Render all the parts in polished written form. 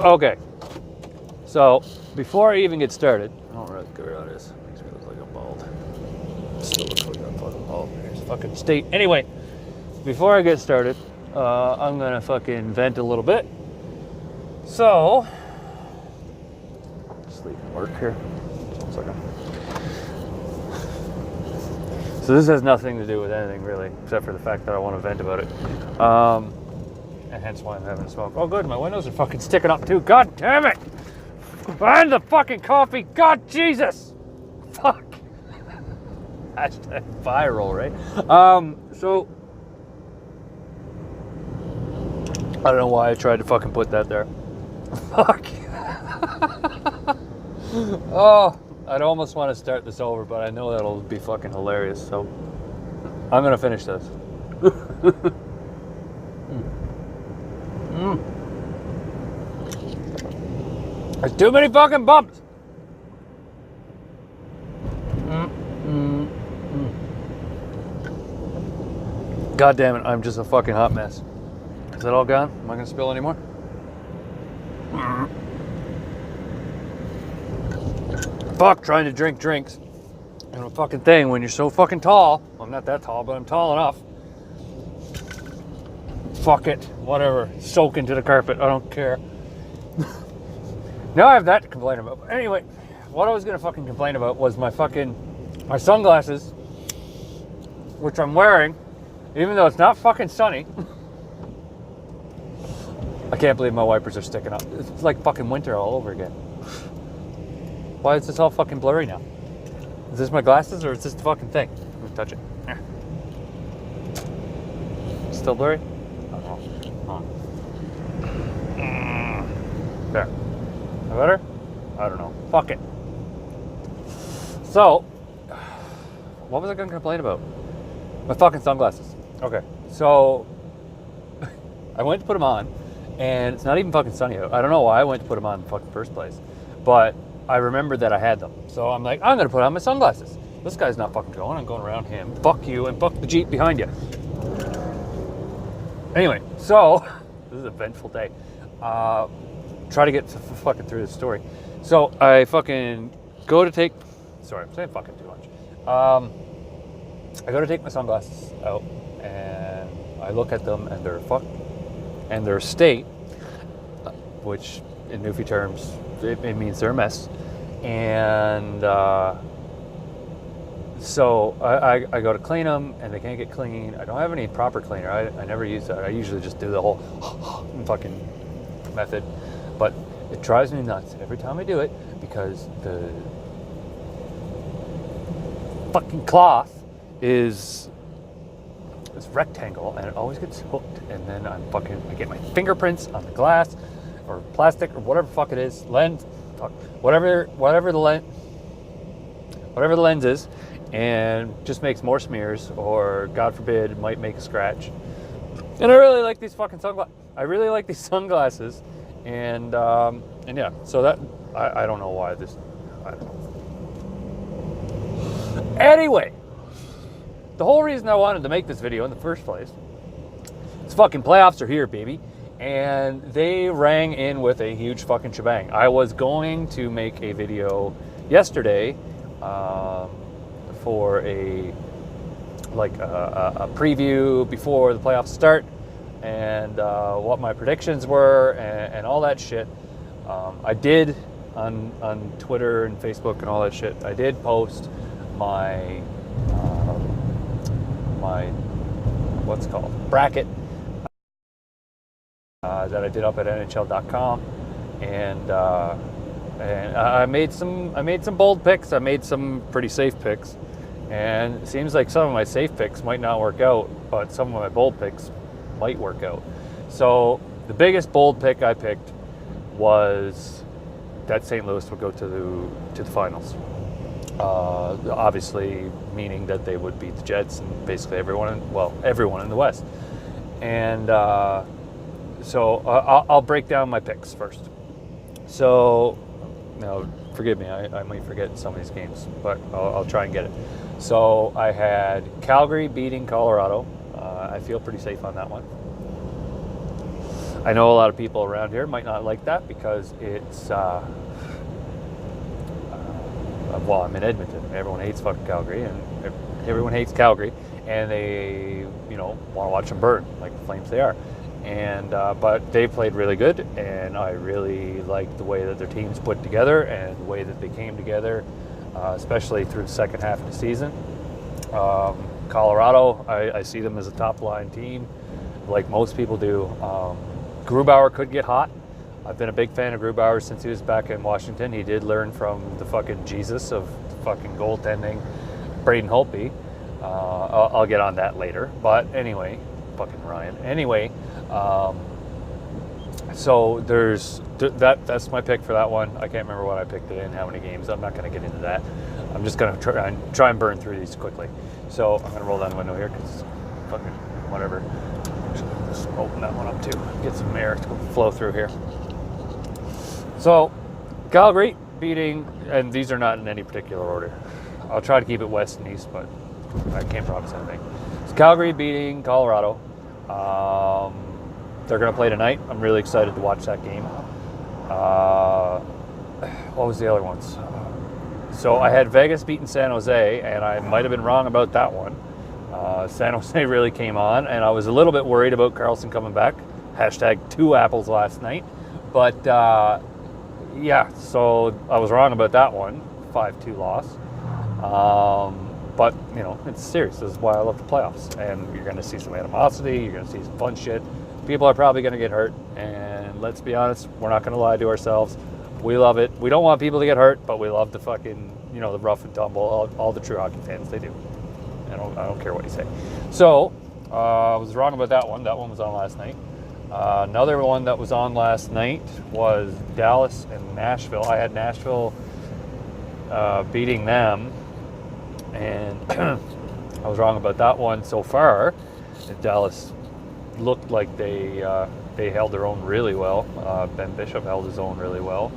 Okay. So, before I even get started, I don't really care how this makes me look like I'm bald. Still looks like I'm fucking bald. Here's fucking state. Anyway, before I get started, I'm gonna fucking vent a little bit. So, just leaving work here. 1 second. So this has nothing to do with anything really, except for the fact that I want to vent about it. And hence why I'm having a smoke. Oh good, my windows are fucking sticking up too. God damn it! And the fucking coffee. God Jesus! Fuck. Hashtag viral, right? So I don't know why I tried to fucking put that there. Fuck. Oh, I'd almost want to start this over, but I know that'll be fucking hilarious, so I'm gonna finish this. There's too many fucking bumps. God damn it, I'm just a fucking hot mess. Is that all gone? Am I gonna spill any more? Fuck, trying to drink drinks. And a fucking thing when you're so fucking tall. Well, I'm not that tall, but I'm tall enough. Fuck it, whatever. Soak into the carpet, I don't care. Now I have that to complain about. But anyway, what I was gonna fucking complain about was my sunglasses, which I'm wearing, even though it's not fucking sunny. I can't believe my wipers are sticking up. It's like fucking winter all over again. Why is this all fucking blurry now? Is this my glasses or is this the fucking thing? Let me touch it. Still blurry? I don't know. There. Better? I don't know. Fuck it. So, what was I going to complain about? My fucking sunglasses. Okay, so I went to put them on, and it's not even fucking sunny out. I don't know why I went to put them on in the fucking first place, but I remembered that I had them. So I'm like, I'm going to put on my sunglasses. This guy's not fucking going. I'm going around him. Fuck you, and fuck the Jeep behind you. Anyway, so this is an eventful day. Try to get fucking through this story. So I fucking go to take. Sorry, I'm saying fucking too much. I go to take my sunglasses out, and I look at them, and they're fucked, and their state, which in Newfie terms, it means they're a mess. And so I go to clean them, and they can't get clean. I don't have any proper cleaner. I never use that. I usually just do the whole fucking method. But it drives me nuts every time I do it because the fucking cloth is rectangle and it always gets hooked, and then I get my fingerprints on the glass or plastic or whatever the fuck it is, lens, whatever the lens is, and just makes more smears, or God forbid might make a scratch. And I really like these fucking sunglasses. And yeah, so that I don't know why this. I don't know. Anyway, the whole reason I wanted to make this video in the first place is fucking playoffs are here, baby, and they rang in with a huge fucking shebang. I was going to make a video yesterday for a preview before the playoffs start. And what my predictions were, and all that shit. I did on Twitter and Facebook and all that shit. I did post my what's it called, bracket that I did up at NHL.com, and I made some bold picks. I made some pretty safe picks, and it seems like some of my safe picks might not work out, but some of my bold picks might work out. So the biggest bold pick I picked was that St. Louis would go to the finals. Obviously, meaning that they would beat the Jets and basically everyone in the West. And so I'll break down my picks first. So now, forgive me, I might forget some of these games, but I'll try and get it. So I had Calgary beating Colorado. I feel pretty safe on that one. I know a lot of people around here might not like that because it's, well, I'm in Edmonton. Everyone hates fucking Calgary, and everyone hates Calgary, and they, want to watch them burn like the Flames they are. And but they played really good, and I really liked the way that their teams put together and the way that they came together, especially through the second half of the season. Colorado, I see them as a top-line team, like most people do. Grubauer could get hot. I've been a big fan of Grubauer since he was back in Washington. He did learn from the fucking Jesus of fucking goaltending, Braden Holtby. I'll get on that later. But anyway, fucking Ryan. Anyway, so that's my pick for that one. I can't remember what I picked it in, how many games. I'm not going to get into that. I'm just going to try and burn through these quickly. So I'm going to roll down the window here because fucking whatever. Just open that one up too. Get some air to flow through here. So Calgary beating, and these are not in any particular order. I'll try to keep it west and east, but I can't promise anything. It's Calgary beating Colorado. They're going to play tonight. I'm really excited to watch that game. What was the other ones? So I had Vegas beating San Jose, and I might have been wrong about that one. San Jose really came on, and I was a little bit worried about Carlson coming back. Hashtag 2 apples last night. But, yeah, so I was wrong about that one. 5-2 loss. But, it's serious. This is why I love the playoffs. And you're going to see some animosity. You're going to see some fun shit. People are probably going to get hurt. And let's be honest, we're not going to lie to ourselves. We love it. We don't want people to get hurt, but we love the fucking, the rough and tumble. All the true hockey fans, they do. I don't care what you say. So, I was wrong about that one. That one was on last night. Another one that was on last night was Dallas and Nashville. I had Nashville beating them, and I was wrong about that one so far. Dallas looked like they held their own really well. Ben Bishop held his own really well.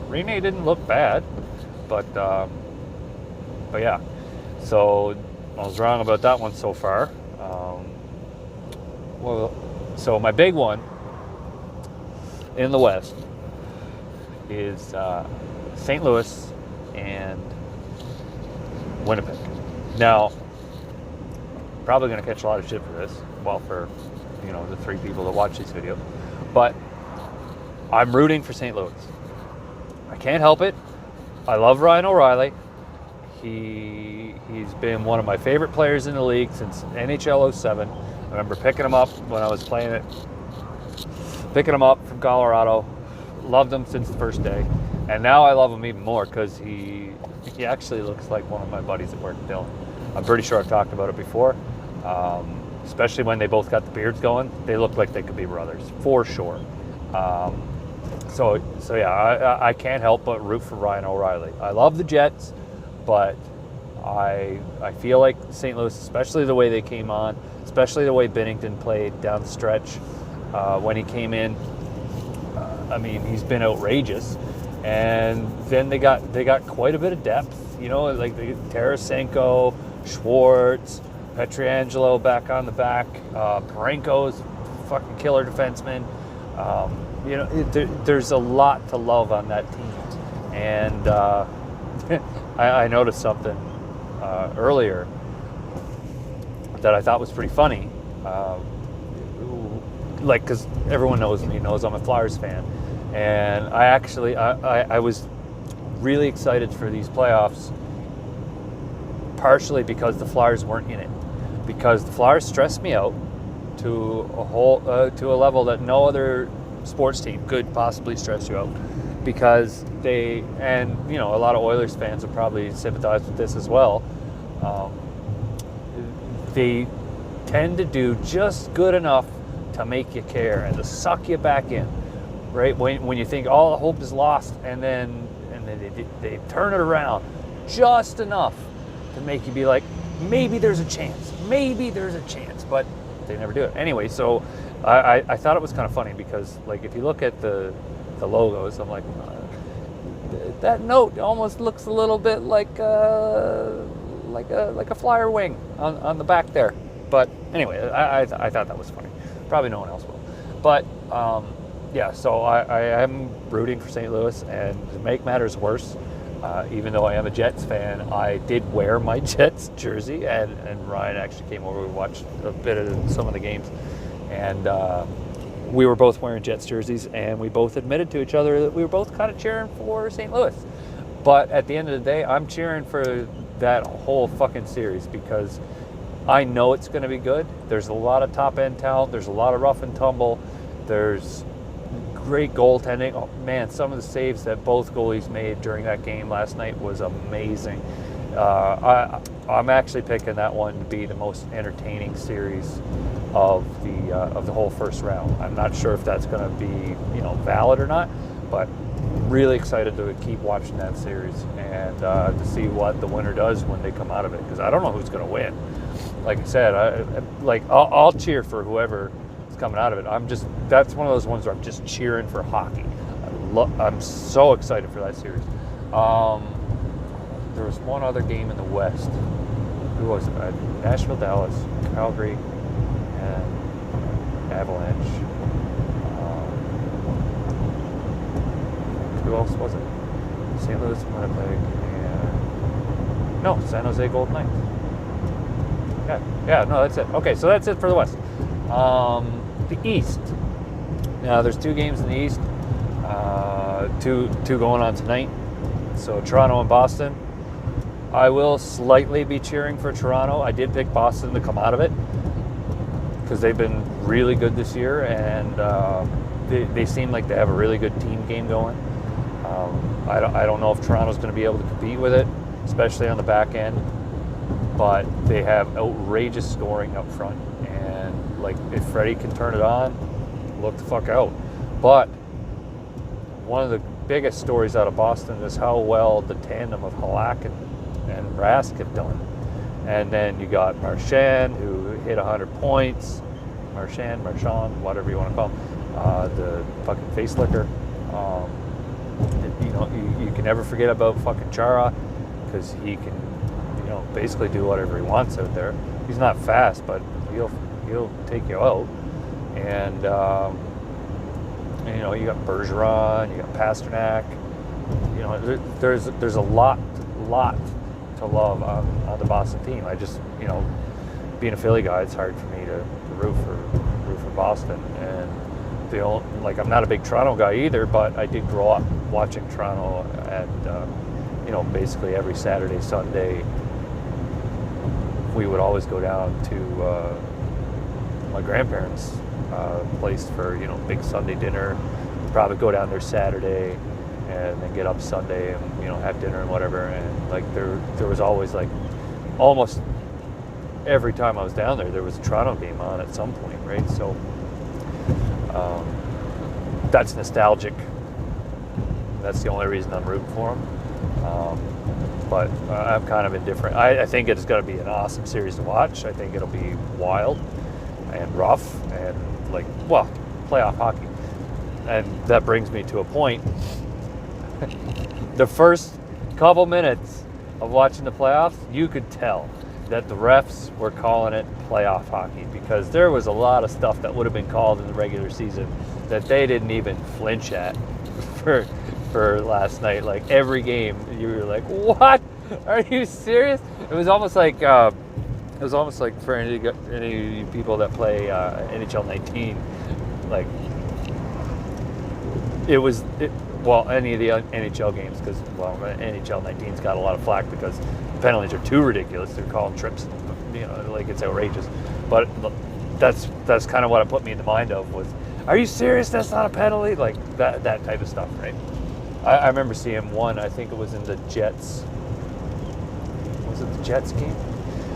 Rene didn't look bad, but yeah. So I was wrong about that one so far. So my big one in the West is St. Louis and Winnipeg. Now, probably going to catch a lot of shit for this. Well, for the 3 people that watch this video, but I'm rooting for St. Louis. I can't help it. I love Ryan O'Reilly. He's been one of my favorite players in the league since NHL 07. I remember picking him up when I was playing it. Picking him up from Colorado. Loved him since the first day. And now I love him even more because he actually looks like one of my buddies at work, Dylan. I'm pretty sure I've talked about it before. Especially when they both got the beards going. They look like they could be brothers, for sure. So yeah, I can't help but root for Ryan O'Reilly. I love the Jets, but I feel like St. Louis, especially the way they came on, especially the way Binnington played down the stretch when he came in. He's been outrageous. And then they got quite a bit of depth, like Tarasenko, Schwartz, Pietrangelo back on the back, Parenko's fucking killer defenseman. There's a lot to love on that team. And I noticed something earlier that I thought was pretty funny. Because everyone knows me, knows I'm a Flyers fan. And I was really excited for these playoffs, partially because the Flyers weren't in it. Because the Flyers stressed me out to a level that no other sports team could possibly stress you out. Because a lot of Oilers fans will probably sympathize with this as well. They tend to do just good enough to make you care and to suck you back in, right? When you think all the hope is lost, and then they turn it around just enough to make you be like, maybe there's a chance, but they never do it. Anyway, so I thought it was kind of funny because, like, if you look at the logos, I'm like, that note almost looks a little bit like a Flyer wing on the back there. But anyway, I thought that was funny. Probably no one else will. But yeah, so I am rooting for St. Louis, and to make matters worse, even though I am a Jets fan, I did wear my Jets jersey, and Ryan actually came over. We watched a bit of some of the games, and we were both wearing Jets jerseys, and we both admitted to each other that we were both kind of cheering for St. Louis. But at the end of the day, I'm cheering for that whole fucking series because I know it's going to be good. There's a lot of top-end talent. There's a lot of rough and tumble. There's great goaltending. Oh, man, some of the saves that both goalies made during that game last night was amazing. I'm actually picking that one to be the most entertaining series of the whole first round. I'm not sure if that's going to be valid or not, but really excited to keep watching that series and to see what the winner does when they come out of it, because I don't know who's going to win. Like I said, I'll cheer for whoever is coming out of it. That's one of those ones where I'm just cheering for hockey. I'm so excited for that series. There was one other game in the West. Who was it? Nashville, Dallas, Calgary, and Avalanche. Who else was it? St. Louis, Winnipeg, and no, San Jose Golden Knights. Yeah, no, that's it. Okay, so that's it for the West. The East. Now, there's 2 games in the East. Two going on tonight. So Toronto and Boston. I will slightly be cheering for Toronto. I did pick Boston to come out of it because they've been really good this year, and they seem like they have a really good team game going. I don't know if Toronto's going to be able to compete with it, especially on the back end, but they have outrageous scoring up front, and like if Freddie can turn it on, look the fuck out. But one of the biggest stories out of Boston is how well the tandem of Halak and Rask have done. And then you got Marchand, who hit 100 points. Marchand, whatever you want to call him, the fucking face licker. You can never forget about fucking Chara, because he can, basically do whatever he wants out there. He's not fast, but he'll take you out. And you got Bergeron, you got Pasternak. There's a lot to love on the Boston team. I just, being a Philly guy, it's hard for me to root for Boston. And I'm not a big Toronto guy either, but I did grow up watching Toronto, and basically every Saturday, Sunday, we would always go down to my grandparents' place for big Sunday dinner. We'd probably go down there Saturday, and then get up Sunday and have dinner and whatever. And there was always almost every time I was down there was a Toronto game on at some point, right? So that's nostalgic. That's the only reason I'm rooting for them. But I'm kind of indifferent. I think it's going to be an awesome series to watch. I think it'll be wild and rough and playoff hockey. And that brings me to a point. The first couple minutes of watching the playoffs, you could tell that the refs were calling it playoff hockey, because there was a lot of stuff that would have been called in the regular season that they didn't even flinch at for last night. Like every game, you were like, "What? Are you serious?" It was almost like for any people that play NHL 19, any of the NHL games, because NHL 19's got a lot of flack because the penalties are too ridiculous. They're calling trips, it's outrageous. But that's kind of what it put me in the mind of was, are you serious? That's not a penalty? Like that type of stuff, right? I remember seeing one. I think it was in the Jets. Was it the Jets game?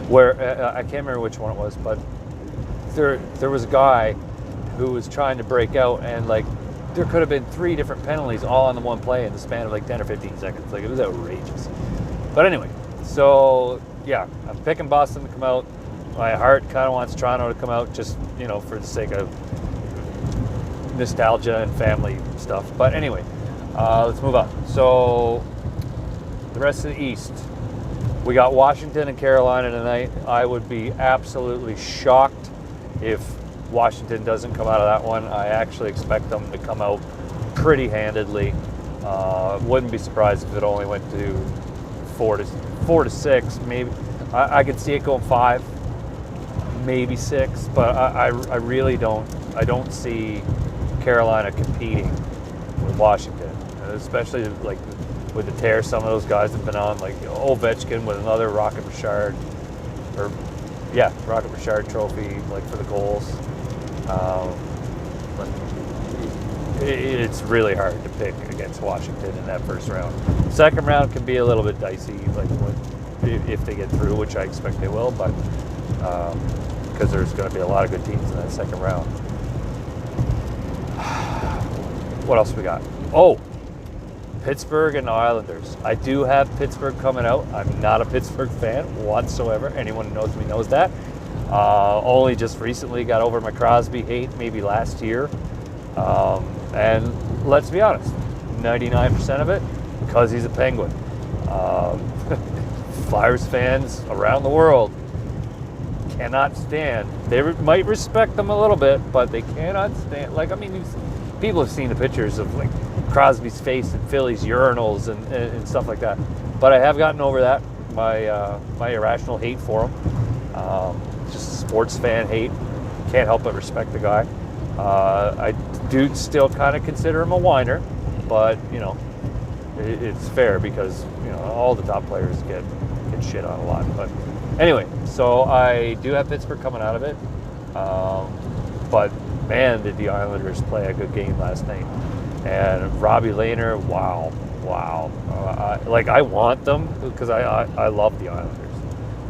Where I can't remember which one it was, but there was a guy who was trying to break out, and there could have been 3 different penalties all on the one play in the span of 10 or 15 seconds. It was outrageous. But anyway, so yeah, I'm picking Boston to come out. My heart kind of wants Toronto to come out, just for the sake of nostalgia and family stuff. But anyway, let's move on. So the rest of the East, we got Washington and Carolina tonight. I would be absolutely shocked if Washington doesn't come out of that one, I actually expect them to come out pretty handedly. Wouldn't be surprised if it only went to 4-6, maybe. I could see it going 5, maybe 6, but I really don't. I don't see Carolina competing with Washington, especially like with the tear some of those guys have been on, like Ovechkin with another Rocket Richard trophy, like for the goals. But it's really hard to pick against Washington in that first round. Second round can be a little bit dicey, like if they get through, which I expect they will, but because there's going to be a lot of good teams in that second round. What else we got? Oh, Pittsburgh and the Islanders. I do have Pittsburgh coming out. I'm not a Pittsburgh fan whatsoever. Anyone who knows me knows that. Only just recently got over my Crosby hate, maybe last year. And let's be honest, 99% of it because he's a Penguin. Flyers fans around the world cannot stand. They might respect them a little bit, but they cannot stand. Like, I mean, people have seen the pictures of like Crosby's face in Philly's urinals and stuff like that. But I have gotten over that, my irrational hate for him. Just sports fan hate. Can't help but respect the guy. I do still kind of consider him a whiner, but you know, it's fair because you know all the top players get shit on a lot. But anyway, so I do have Pittsburgh coming out of it. But man, did the Islanders play a good game last night. And Robbie Lehner, wow. I want them because I love the Islanders,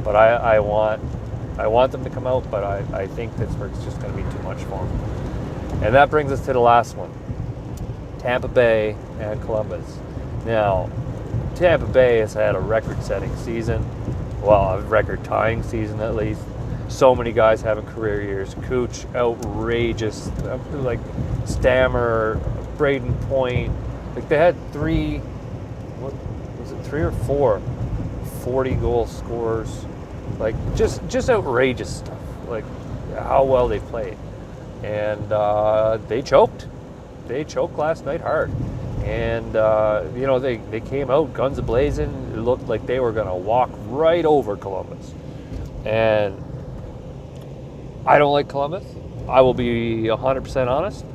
but I want them to come out. But I think Pittsburgh's just going to be too much for them. And that brings us to the last one, Tampa Bay and Columbus. Now, Tampa Bay has had a record-setting season, well, a record-tying season at least. So many guys having career years. Cooch, outrageous. Like Stammer, Braden Point. Like they had 3 or 4 40-goal scorers. Like just outrageous stuff. Like how well they played. And they choked. They choked last night hard. And, you know, they came out guns a-blazing. It looked like they were going to walk right over Columbus. And I don't like Columbus. I will be 100% honest.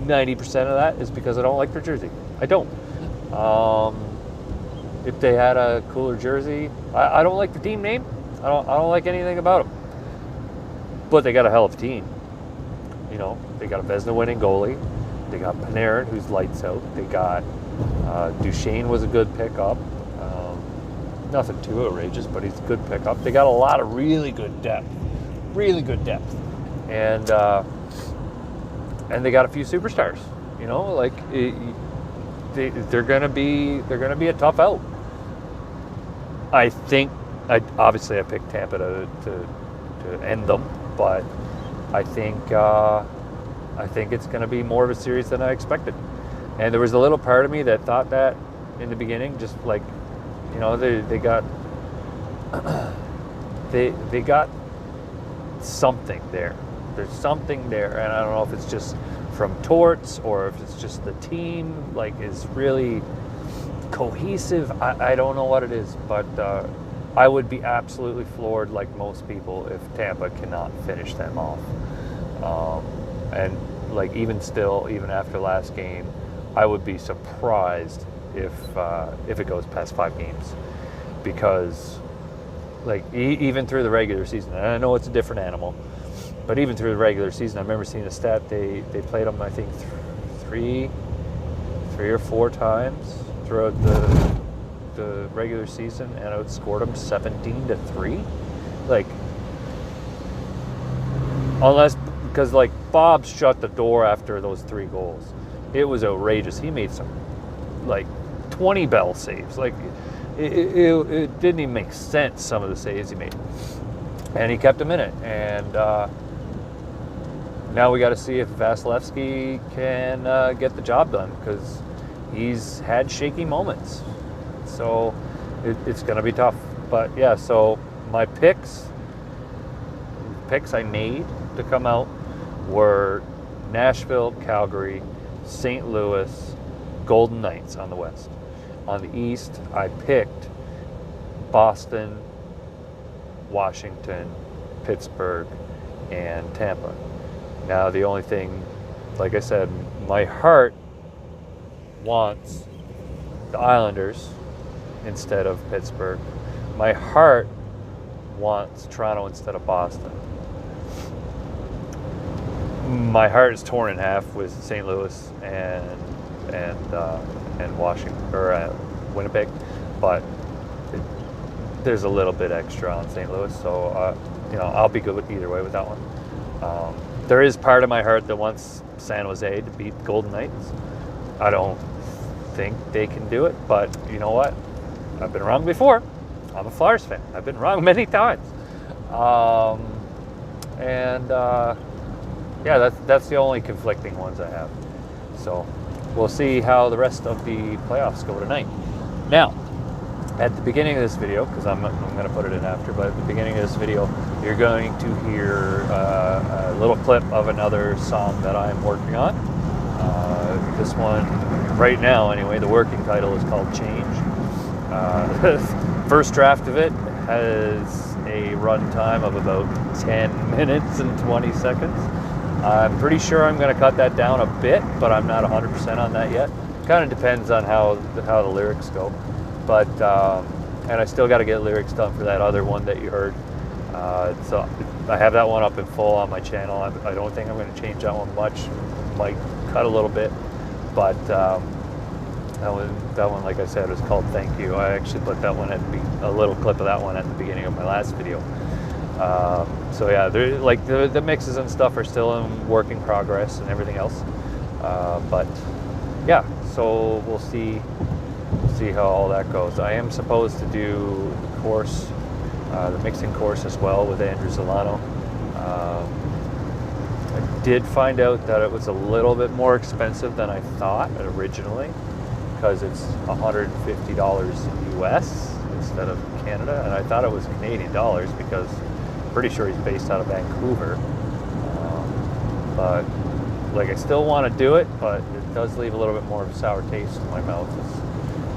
90% of that is because I don't like their jersey. I don't. If they had a cooler jersey, I don't like the team name. I don't like anything about them. But they got a hell of a team. You know, they got a Vezina winning goalie. They got Panarin, who's lights out. They got Duchesne was a good pickup. Nothing too outrageous, but he's a good pickup. They got a lot of really good depth, and they got a few superstars. You know, like they're gonna be a tough out. I think I picked Tampa to end them, but I think it's going to be more of a series than I expected. And there was a little part of me that thought that in the beginning, just like, you know, they got they got something there. There's something there, and I don't know if it's just from Torts or if it's just the team like is really cohesive. I don't know what it is, but I would be absolutely floored, like most people, if Tampa cannot finish them off. And like even after last game, I would be surprised if it goes past 5 games, because like even through the regular season, and I know it's a different animal, but even through the regular season, I remember seeing a stat they played them I think 3 or 4 times throughout the regular season and outscored them 17-3. Like unless. Because, like, Bob shut the door after those 3 goals. It was outrageous. He made some, like, 20 bell saves. Like, it didn't even make sense, some of the saves he made. And he kept them in it. And now we got to see if Vasilevsky can get the job done, because he's had shaky moments. So it's going to be tough. But, yeah, so my picks I made to come out were Nashville, Calgary, St. Louis, Golden Knights on the west. On the east, I picked Boston, Washington, Pittsburgh, and Tampa. Now, the only thing, like I said, my heart wants the Islanders instead of Pittsburgh. My heart wants Toronto instead of Boston. My heart is torn in half with St. Louis and Washington or Winnipeg, but there's a little bit extra on St. Louis, so I'll be good with either way with that one. There is part of my heart that wants San Jose to beat the Golden Knights. I don't think they can do it, but you know what? I've been wrong before. I'm a Flyers fan. I've been wrong many times. Yeah, that's the only conflicting ones I have. So we'll see how the rest of the playoffs go tonight. Now, at the beginning of this video, because I'm going to put it in after, but at the beginning of this video, you're going to hear a little clip of another song that I'm working on. This one, right now anyway, the working title is called Change. The first draft of it has a run time of about 10 minutes and 20 seconds. I'm pretty sure I'm going to cut that down a bit, but I'm not 100% on that yet. Kind of depends on how the lyrics go. But and I still got to get lyrics done for that other one that you heard. So I have that one up in full on my channel. I don't think I'm going to change that one much. Might cut a little bit, but that one, like I said, is called Thank You. I actually put that one a little clip of that one at the beginning of my last video. So yeah, like the mixes and stuff are still in work in progress and everything else. But yeah, so we'll see how all that goes. I am supposed to do the course, the mixing course as well with Andrew Zolano. I did find out that it was a little bit more expensive than I thought originally, because it's $150 US instead of Canada, and I thought it was Canadian dollars because I'm pretty sure he's based out of Vancouver. But like, I still want to do it, but it does leave a little bit more of a sour taste in my mouth. It's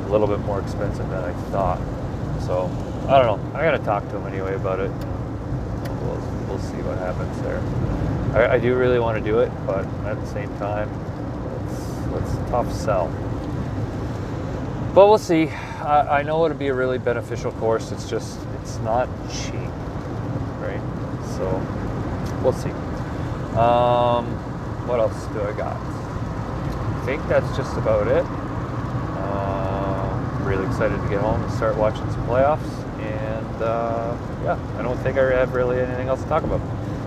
a little bit more expensive than I thought. So I don't know. I gotta talk to him anyway about it. We'll see what happens there. I do really want to do it, but at the same time, it's a tough sell. But we'll see. I know it'll be a really beneficial course. It's just, it's not cheap, right? So we'll see. What else do I got? I think that's just about it. Really excited to get home and start watching some playoffs. And yeah, I don't think I have really anything else to talk about.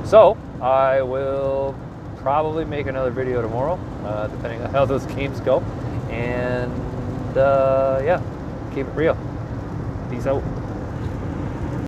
So I will probably make another video tomorrow, depending on how those games go. And yeah, keep it real. Peace out.